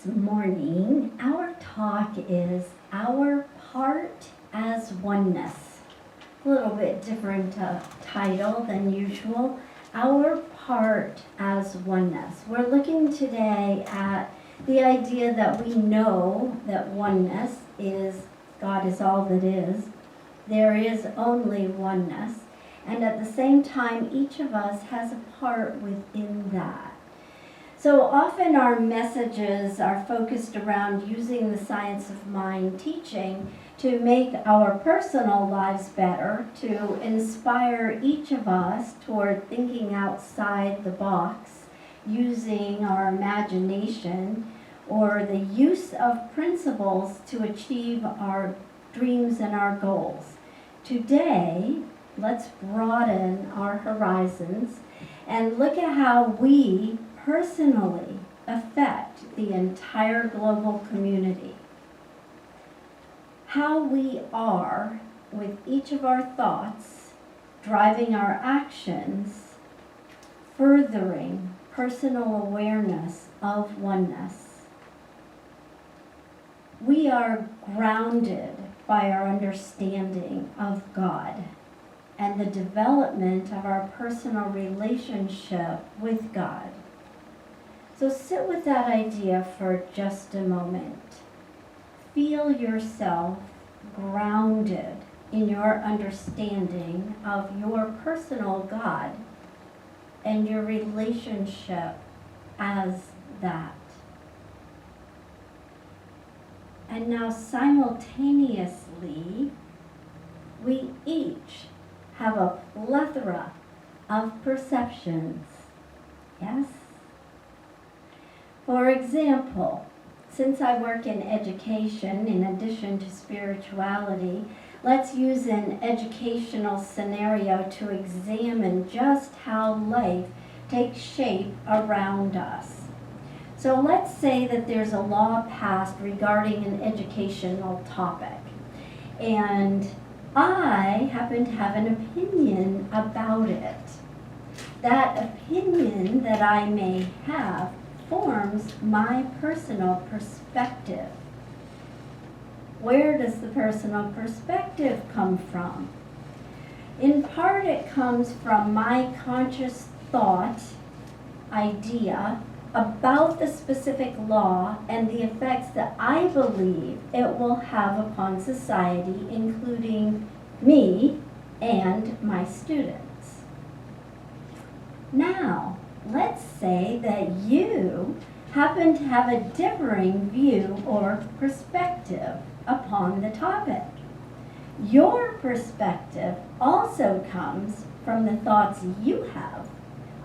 This morning, our talk is Our Part as Oneness. A little bit different title than usual. Our Part as Oneness. We're looking today at the idea that we know that oneness is God is all that is. There is only oneness. And at the same time, each of us has a part within that. So often our messages are focused around using the science of mind teaching to make our personal lives better, to inspire each of us toward thinking outside the box, using our imagination, or the use of principles to achieve our dreams and our goals. Today, let's broaden our horizons and look at how we personally affect the entire global community. How we are, with each of our thoughts, driving our actions, furthering personal awareness of oneness. We are grounded by our understanding of God and the development of our personal relationship with God. So sit with that idea for just a moment. Feel yourself grounded in your understanding of your personal God and your relationship as that. And now simultaneously, we each have a plethora of perceptions. Yes? For example, since I work in education in addition to spirituality, let's use an educational scenario to examine just how life takes shape around us. So let's say that there's a law passed regarding an educational topic, and I happen to have an opinion about it. That opinion that I may have forms my personal perspective. Where does the personal perspective come from? In part, it comes from my conscious thought, idea about the specific law and the effects that I believe it will have upon society, including me and my students. Now, let's say that you happen to have a differing view or perspective upon the topic. Your perspective also comes from the thoughts you have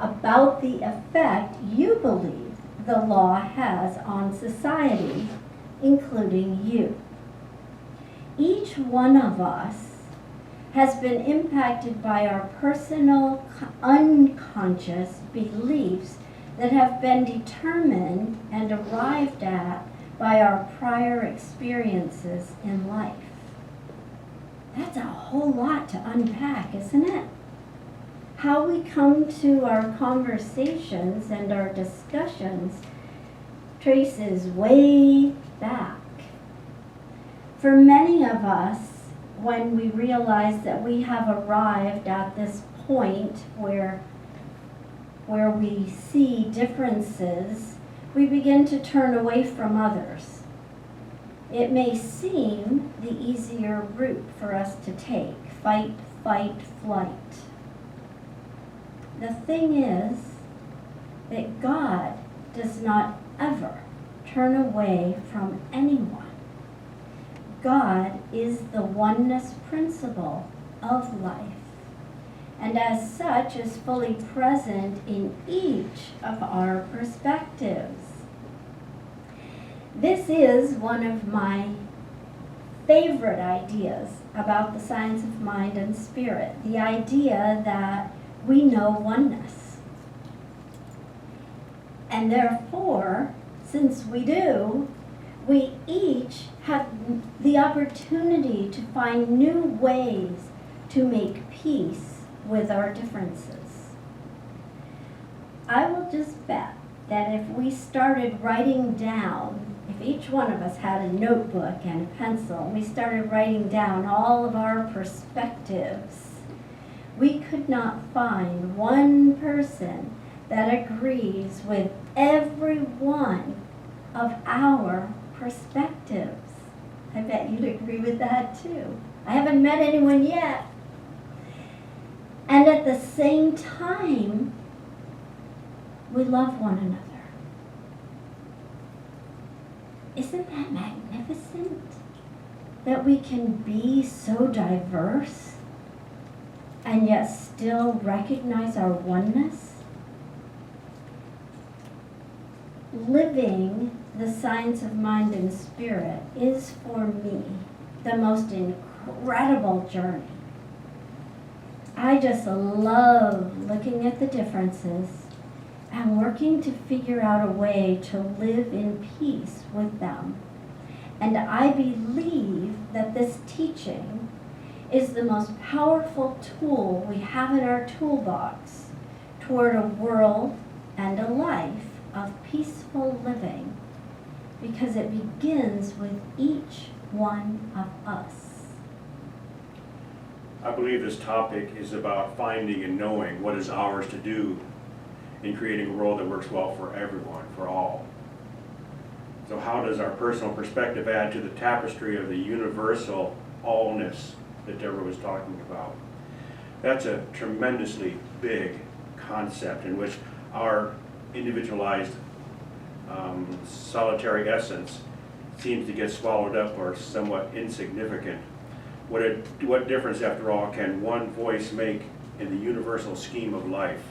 about the effect you believe the law has on society, including you. Each one of us has been impacted by our personal unconscious beliefs that have been determined and arrived at by our prior experiences in life. That's a whole lot to unpack, isn't it? How we come to our conversations and our discussions traces way back. For many of us, when we realize that we have arrived at this point where we see differences, we begin to turn away from others. It may seem the easier route for us to take, fight, flight. The thing is that God does not ever turn away from anyone. God is the oneness principle of life, and as such is fully present in each of our perspectives. This is one of my favorite ideas about the science of mind and spirit, the idea that we know oneness. And therefore, since we do, we each have the opportunity to find new ways to make peace with our differences. I will just bet that if we started writing down if each one of us had a notebook and a pencil and we started writing down all of our perspectives, we could not find one person that agrees with every one of our perspectives. I bet you'd agree with that too. I haven't met anyone yet. And at the same time, we love one another. Isn't that magnificent? That we can be so diverse and yet still recognize our oneness? Living the science of mind and spirit is, for me, the most incredible journey. I just love looking at the differences and working to figure out a way to live in peace with them. And I believe that this teaching is the most powerful tool we have in our toolbox toward a world and a life of peaceful living, because it begins with each one of us. I believe this topic is about finding and knowing what is ours to do in creating a world that works well for everyone, for all. So how does our personal perspective add to the tapestry of the universal allness that Deborah was talking about? That's a tremendously big concept in which our individualized solitary essence seems to get swallowed up or somewhat insignificant. What difference, after all, can one voice make in the universal scheme of life?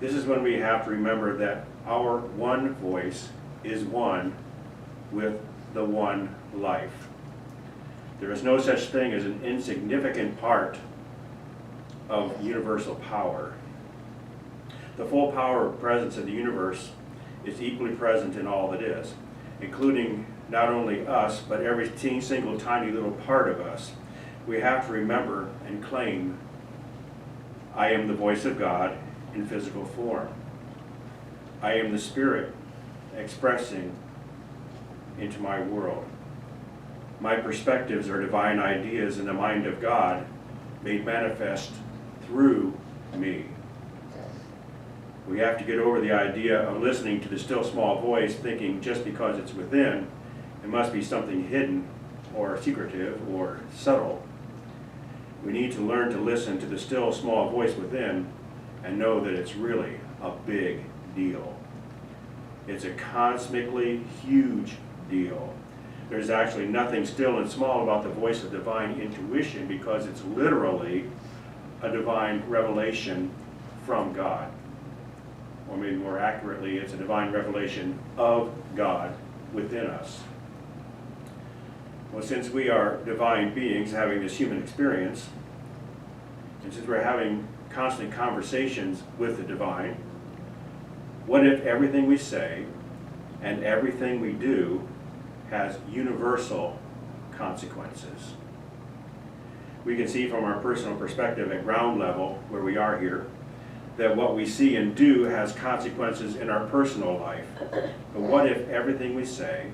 This is when we have to remember that our one voice is one with the one life. There is no such thing as an insignificant part of universal power. The full power of presence of the universe is equally present in all that is, including not only us, but every single tiny little part of us. We have to remember and claim, I am the voice of God in physical form. I am the Spirit expressing into my world. My perspectives are divine ideas in the mind of God made manifest through me. We have to get over the idea of listening to the still small voice thinking just because it's within, it must be something hidden or secretive or subtle. We need to learn to listen to the still small voice within and know that it's really a big deal. It's a cosmically huge deal. There's actually nothing still and small about the voice of divine intuition, because it's literally a divine revelation from God. Or maybe more accurately, it's a divine revelation of God within us. Well, since we are divine beings having this human experience, and since we're having constant conversations with the divine, what if everything we say and everything we do has universal consequences? We can see from our personal perspective at ground level, where we are here, that what we see and do has consequences in our personal life. But what if everything we say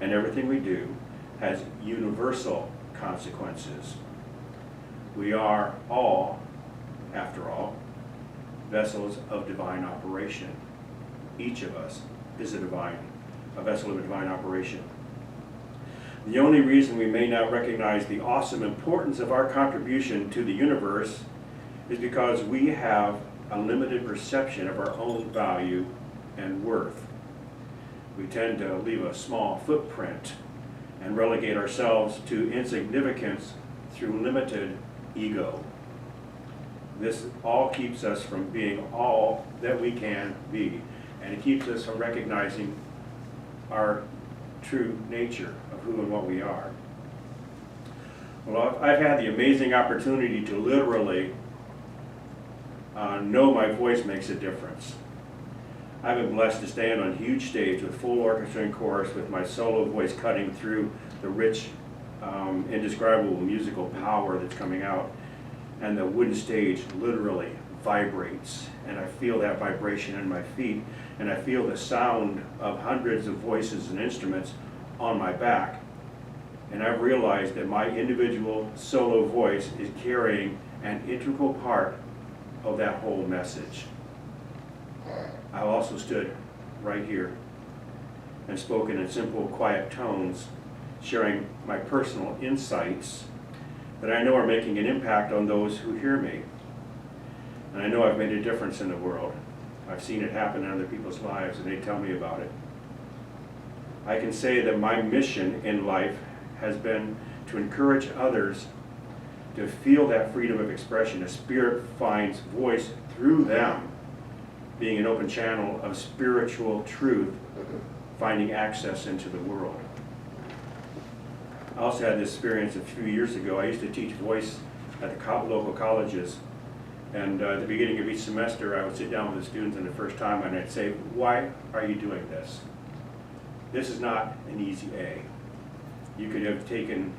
and everything we do has universal consequences? We are all, after all, vessels of divine operation. Each of us is a vessel of divine operation. The only reason we may not recognize the awesome importance of our contribution to the universe is because we have a limited perception of our own value and worth. We tend to leave a small footprint and relegate ourselves to insignificance through limited ego. This all keeps us from being all that we can be, and it keeps us from recognizing our true nature of who and what we are. Well, I've had the amazing opportunity to literally know my voice makes a difference. I've been blessed to stand on a huge stage with full orchestra and chorus with my solo voice cutting through the rich, indescribable musical power that's coming out, and the wooden stage literally vibrates, and I feel that vibration in my feet, and I feel the sound of hundreds of voices and instruments on my back. And I've realized that my individual solo voice is carrying an integral part of that whole message. I also stood right here and spoken in simple, quiet tones, sharing my personal insights that I know are making an impact on those who hear me. And I know I've made a difference in the world. I've seen it happen in other people's lives, and they tell me about it. I can say that my mission in life has been to encourage others to feel that freedom of expression. A spirit finds voice through them, being an open channel of spiritual truth, finding access into the world. I also had this experience a few years ago. I used to teach voice at the local colleges, and at the beginning of each semester I would sit down with the students in the first time and I'd say, why are you doing this? This is not an easy A. You could have taken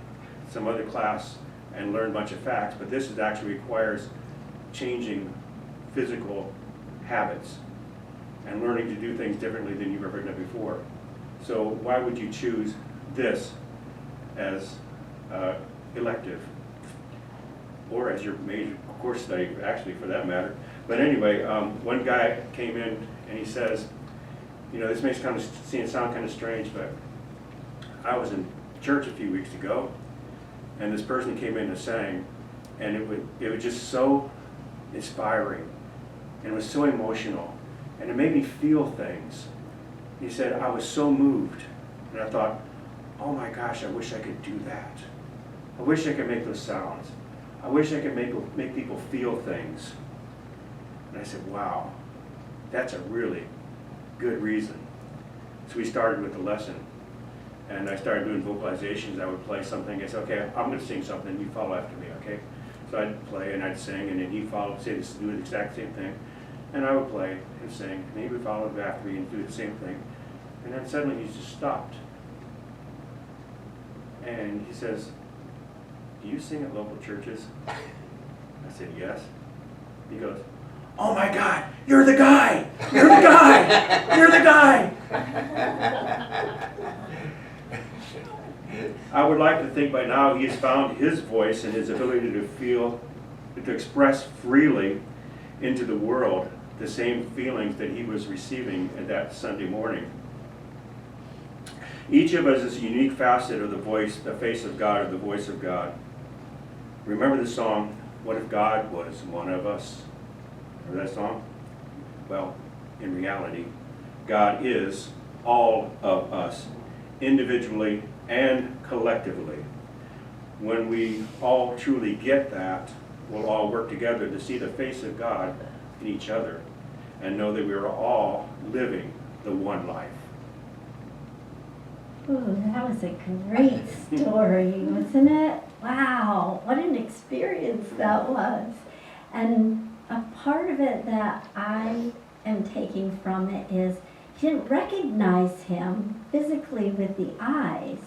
some other class and learned a bunch of facts, but this actually requires changing physical habits and learning to do things differently than you've ever done before. So why would you choose this as elective, or as your major course study, actually, for that matter? But anyway, one guy came in and he says, you know, this may sound kind of strange, but I was in church a few weeks ago, and this person came in and sang, and it was just so inspiring, and it was so emotional, and it made me feel things. He said, I was so moved, and I thought, oh my gosh, I wish I could do that. I wish I could make those sounds. I wish I could make people feel things. And I said, wow, that's a really good reason. So we started with the lesson, and I started doing vocalizations. I would play something. I said, okay, I'm going to sing something. You follow after me, okay? So I'd play and I'd sing, and then he'd follow, do the exact same thing. And I would play and sing, and he would follow after me and do the same thing. And then suddenly he just stopped. And he says, do you sing at local churches? I said, yes. He goes, oh my God, you're the guy! You're the guy! You're the guy! I would like to think by now he has found his voice and his ability to feel, to express freely into the world the same feelings that he was receiving at that Sunday morning. Each of us is a unique facet of the voice, the face of God, or the voice of God. Remember the song, What If God Was One of Us? Remember that song? Well, in reality, God is all of us, individually and collectively. When we all truly get that, we'll all work together to see the face of God in each other and know that we are all living the one life. Ooh, that was a great story, wasn't it? Wow, what an experience that was. And a part of it that I am taking from it is he didn't recognize him physically with the eyes,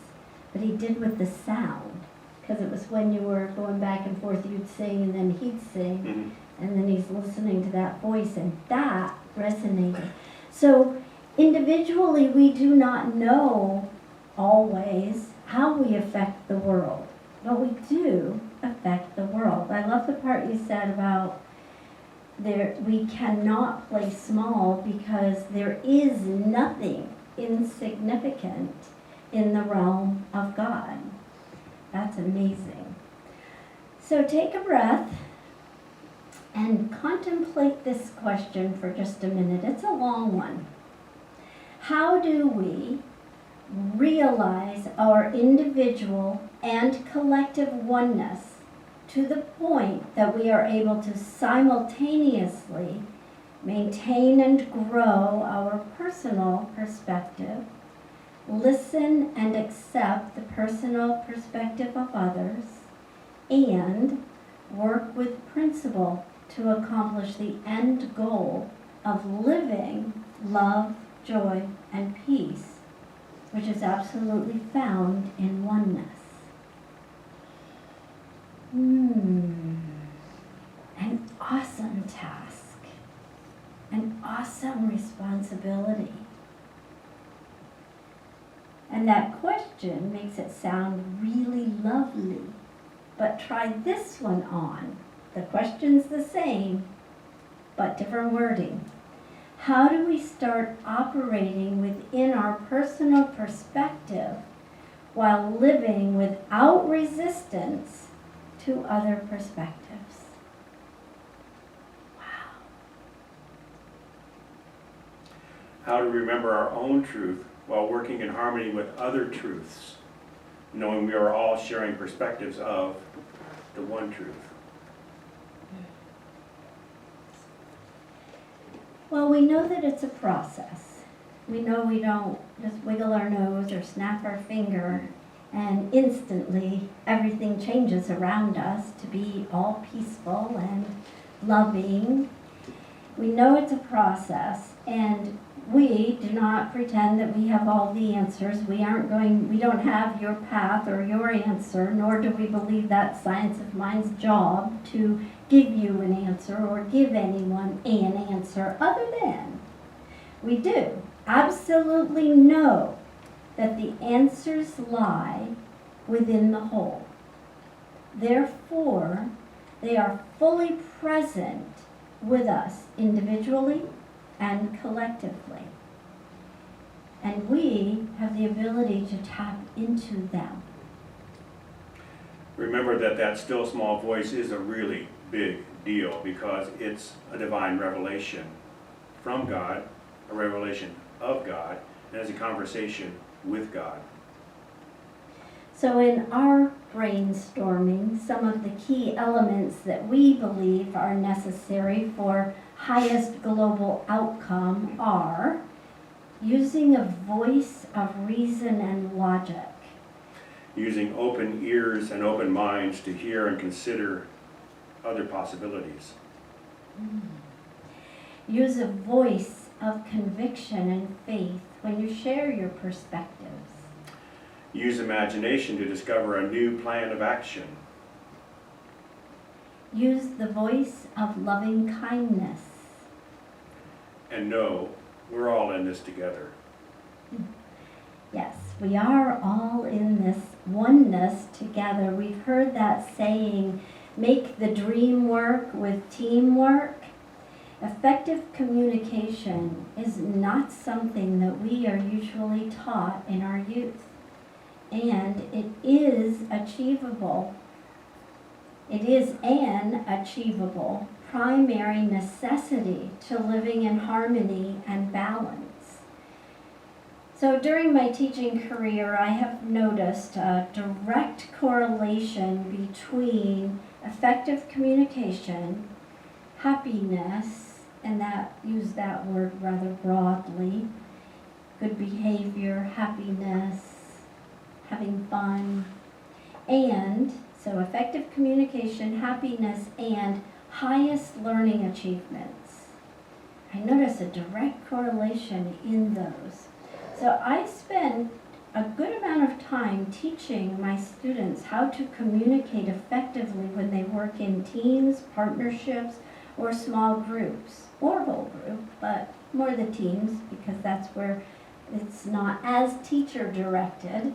but he did with the sound. Because it was when you were going back and forth, you'd sing and then he'd sing, and then he's listening to that voice, and that resonated. So individually, we do not know always how we affect the world, but we do affect the world. I love the part you said about we cannot play small because there is nothing insignificant in the realm of God. That's amazing. So take a breath and contemplate this question for just a minute. It's a long one. How do we realize our individual and collective oneness to the point that we are able to simultaneously maintain and grow our personal perspective, listen and accept the personal perspective of others, and work with principle to accomplish the end goal of living love, joy, and peace, which is absolutely found in oneness. And awesome task, an awesome responsibility. And that question makes it sound really lovely. But try this one on. The question's the same, but different wording. How do we start operating within our personal perspective while living without resistance to other perspectives? Wow. How to remember our own truth while working in harmony with other truths, knowing we are all sharing perspectives of the one truth. Well, we know that it's a process. We know we don't just wiggle our nose or snap our finger and instantly everything changes around us to be all peaceful and loving. We know it's a process, and we do not pretend that we have all the answers. We don't have your path or your answer, nor do we believe that science of mind's job to give you an answer or give anyone an answer, other than we do absolutely know that the answers lie within the whole. Therefore, they are fully present with us individually and collectively. And we have the ability to tap into them. Remember that still small voice is a really big deal because it's a divine revelation from God, a revelation of God, and it's a conversation with God. So in our brainstorming, some of the key elements that we believe are necessary for highest global outcome are using a voice of reason and logic, using open ears and open minds to hear and consider other possibilities. Use a voice of conviction and faith when you share your perspectives. Use imagination to discover a new plan of action. Use the voice of loving kindness. And know we're all in this together. Yes, we are all in this oneness together. We've heard that saying, make the dream work with teamwork. Effective communication is not something that we are usually taught in our youth. And it is achievable. It is an achievable primary necessity to living in harmony and balance. So during my teaching career, I have noticed a direct correlation between effective communication, happiness, and use that word rather broadly, good behavior, happiness, having fun, and so effective communication, happiness, and highest learning achievements. I notice a direct correlation in those. So I spend a good amount of time teaching my students how to communicate effectively when they work in teams, partnerships, or small groups, or whole group, but more the teams because that's where it's not as teacher directed.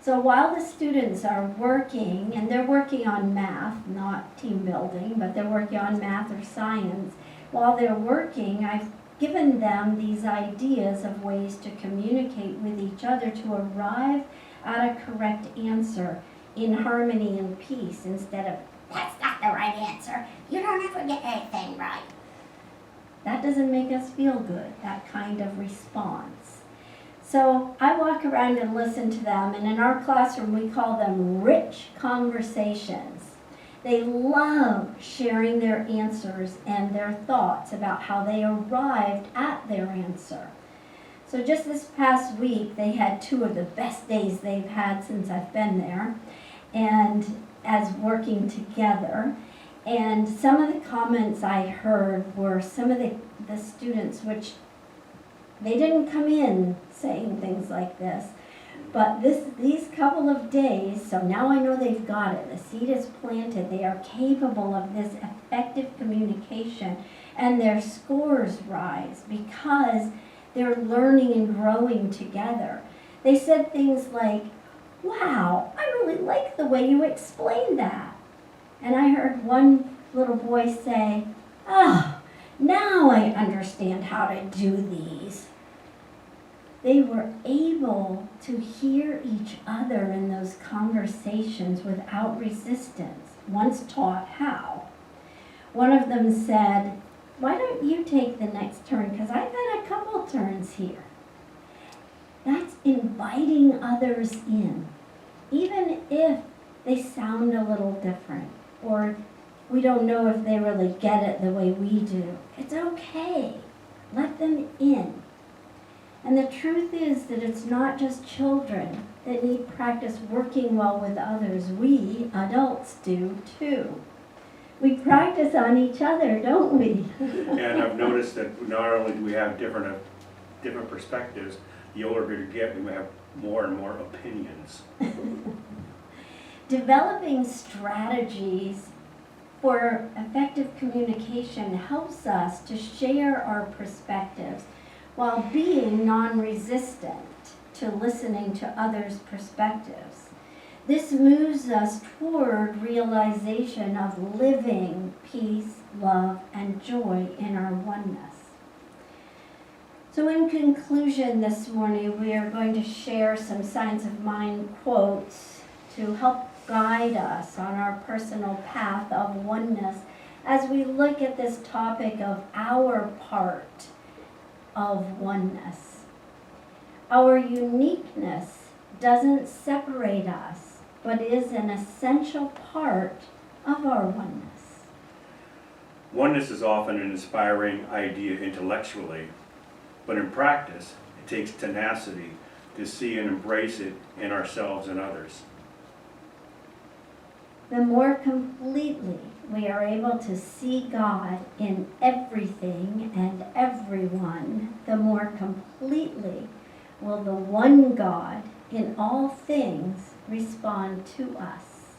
So while the students are working, and they're working on math, not team building, but they're working on math or science, while they're working, I've given them these ideas of ways to communicate with each other to arrive at a correct answer in harmony and peace instead of, that's not the right answer, you don't ever get anything right. That doesn't make us feel good, that kind of response. So I walk around and listen to them, and in our classroom we call them rich conversations. They love sharing their answers and their thoughts about how they arrived at their answer. So just this past week they had 2 of the best days they've had since I've been there, and as working together. And some of the comments I heard were some of the students, which they didn't come in saying things like this, But these couple of days, so now I know they've got it. The seed is planted. They are capable of this effective communication, and their scores rise because they're learning and growing together. They said things like, "Wow, I really like the way you explained that." And I heard one little boy say, "Oh, now I understand how to do these." They were able to hear each other in those conversations without resistance, once taught how. One of them said, "Why don't you take the next turn? Because I've had a couple turns here." That's inviting others in, even if they sound a little different, or we don't know if they really get it the way we do. It's okay. Let them in. And the truth is that it's not just children that need practice working well with others. We adults do too. We practice on each other, don't we? And I've noticed that not only do we have different perspectives, the older we get, we have more and more opinions. Developing strategies for effective communication helps us to share our perspectives while being non-resistant to listening to others' perspectives. This moves us toward realization of living peace, love, and joy in our oneness. So in conclusion this morning, we are going to share some Signs of Mind quotes to help guide us on our personal path of oneness as we look at this topic of our part of oneness. Our uniqueness doesn't separate us, but is an essential part of our oneness. Oneness is often an inspiring idea intellectually, but in practice, it takes tenacity to see and embrace it in ourselves and others. The more completely we are able to see God in everything and everyone, the more completely will the one God in all things respond to us.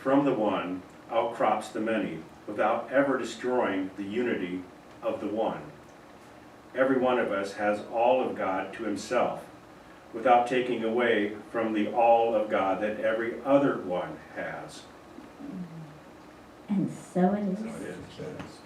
From the one outcrops the many without ever destroying the unity of the one. Every one of us has all of God to himself without taking away from the all of God that every other one has. And so it is. So it is.